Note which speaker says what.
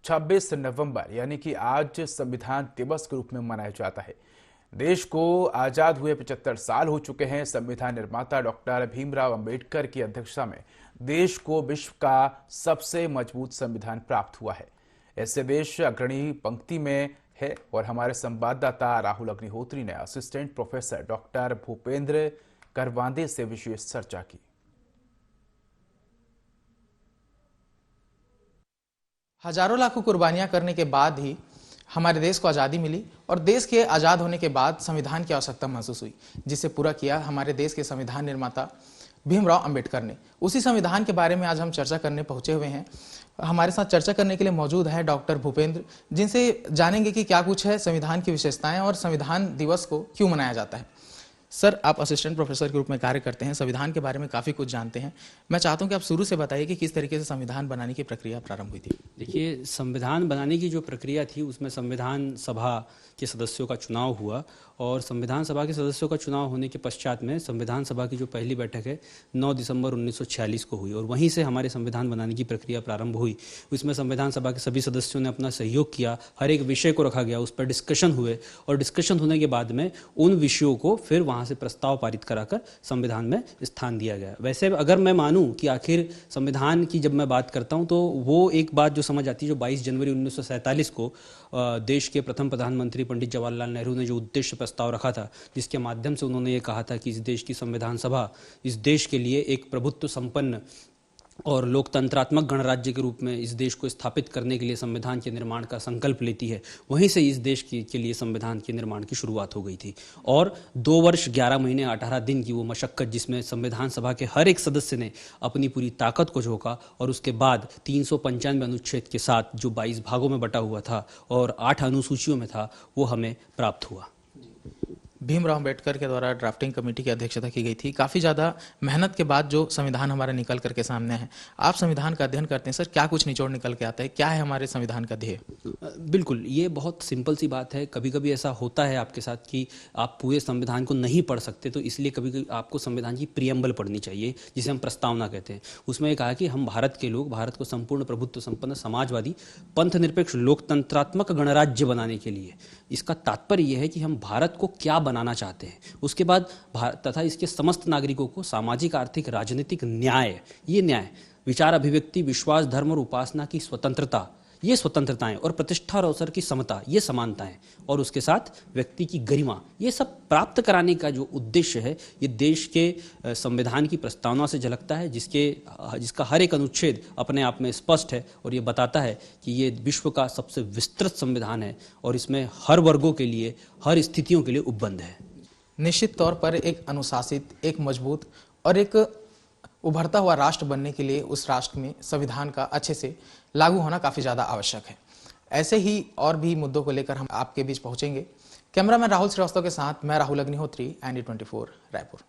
Speaker 1: 26 नवंबर यानी कि आज संविधान दिवस के रूप में मनाया जाता है। देश को आजाद हुए 75 साल हो चुके हैं। संविधान निर्माता डॉक्टर भीमराव अंबेडकर की अध्यक्षता में देश को विश्व का सबसे मजबूत संविधान प्राप्त हुआ है। ऐसे देश अग्रणी पंक्ति में है और हमारे संवाददाता राहुल अग्निहोत्री ने असिस्टेंट प्रोफेसर डॉक्टर भूपेंद्र करवांदे से विशेष चर्चा की।
Speaker 2: हजारों लाखों कुर्बानियां करने के बाद ही हमारे देश को आज़ादी मिली और देश के आज़ाद होने के बाद संविधान की आवश्यकता महसूस हुई, जिसे पूरा किया हमारे देश के संविधान निर्माता भीमराव अंबेडकर ने। उसी संविधान के बारे में आज हम चर्चा करने पहुंचे हुए हैं। हमारे साथ चर्चा करने के लिए मौजूद है डॉक्टर भूपेंद्र, जिनसे जानेंगे कि क्या कुछ है संविधान की विशेषताएं और संविधान दिवस को क्यों मनाया जाता है। सर, आप असिस्टेंट प्रोफेसर के रूप में कार्य करते हैं, संविधान के बारे में काफ़ी कुछ जानते हैं। मैं चाहता हूं कि आप शुरू से बताइए कि किस तरीके से संविधान बनाने की प्रक्रिया प्रारंभ हुई थी।
Speaker 3: देखिए, संविधान बनाने की जो प्रक्रिया थी उसमें संविधान सभा के सदस्यों का चुनाव हुआ और संविधान सभा के सदस्यों का चुनाव होने के पश्चात में संविधान सभा की जो पहली बैठक है 9 दिसंबर 1946 को हुई और वहीं से हमारे संविधान बनाने की प्रक्रिया प्रारंभ हुई। उसमें संविधान सभा के सभी सदस्यों ने अपना सहयोग किया, हर एक विषय को रखा गया, उस पर डिस्कशन हुए और डिस्कशन होने के बाद में उन विषयों को फिर वहाँ से प्रस्ताव पारित कराकर संविधान में स्थान दिया गया। वैसे अगर मैं मानूँ कि आखिर संविधान की जब मैं बात करता हूँ तो वो एक बात जो समझ आती है, जो 22 जनवरी 1947 को देश के प्रथम प्रधानमंत्री पंडित जवाहरलाल नेहरू ने जो उद्देश्य प्रस्ताव रखा था, जिसके माध्यम से उन्होंने ये कहा था कि इस देश की संविधान सभा इस देश के लिए एक प्रभुत्व संपन्न और लोकतंत्रात्मक गणराज्य के रूप में इस देश को स्थापित करने के लिए संविधान के निर्माण का संकल्प लेती है। वहीं से इस देश के लिए संविधान के निर्माण की शुरुआत हो गई थी और 2 वर्ष 11 महीने 18 दिन की वो मशक्कत, जिसमें संविधान सभा के हर एक सदस्य ने अपनी पूरी ताकत को झोंका और उसके बाद 395 अनुच्छेद के साथ जो 22 भागों में बटा हुआ था और 8 अनुसूचियों में था, वो हमें प्राप्त हुआ।
Speaker 2: भीमराव अंबेडकर के द्वारा ड्राफ्टिंग कमेटी की अध्यक्षता की गई थी। काफ़ी ज़्यादा मेहनत के बाद जो संविधान हमारा निकल करके सामने है। आप संविधान का अध्ययन करते हैं सर, क्या कुछ निचोड़ निकल के आता है, क्या है हमारे संविधान का ध्येय?
Speaker 3: बिल्कुल, ये बहुत सिंपल सी बात है। कभी कभी ऐसा होता है आपके साथ कि आप पूरे संविधान को नहीं पढ़ सकते, तो इसलिए कभी कभी आपको संविधान की प्रियम्बल पढ़नी चाहिए, जिसे हम प्रस्तावना कहते हैं। उसमें ये कहा कि हम भारत के लोग भारत को संपूर्ण प्रभुत्व संपन्न समाजवादी पंथ निरपेक्ष लोकतंत्रात्मक गणराज्य बनाने के लिए, इसका तात्पर्य यह है कि हम भारत को क्या बनाना चाहते हैं। उसके बाद भारत तथा इसके समस्त नागरिकों को सामाजिक, आर्थिक, राजनीतिक न्याय, ये न्याय, विचार अभिव्यक्ति, विश्वास, धर्म और उपासना की स्वतंत्रता, ये स्वतंत्रताएं और प्रतिष्ठा और अवसर की समता, ये समानताएं और उसके साथ व्यक्ति की गरिमा, ये सब प्राप्त कराने का जो उद्देश्य है, ये देश के संविधान की प्रस्तावना से झलकता है, जिसका हर एक अनुच्छेद अपने आप में स्पष्ट है और ये बताता है कि ये विश्व का सबसे विस्तृत संविधान है और इसमें हर वर्गों के लिए, हर स्थितियों के लिए उपबंध है।
Speaker 2: निश्चित तौर पर एक अनुशासित, एक मजबूत और एक उभरता हुआ राष्ट्र बनने के लिए उस राष्ट्र में संविधान का अच्छे से लागू होना काफ़ी ज़्यादा आवश्यक है। ऐसे ही और भी मुद्दों को लेकर हम आपके बीच पहुंचेंगे। कैमरामैन राहुल श्रीवास्तव के साथ मैं राहुल अग्निहोत्री, ND24 रायपुर।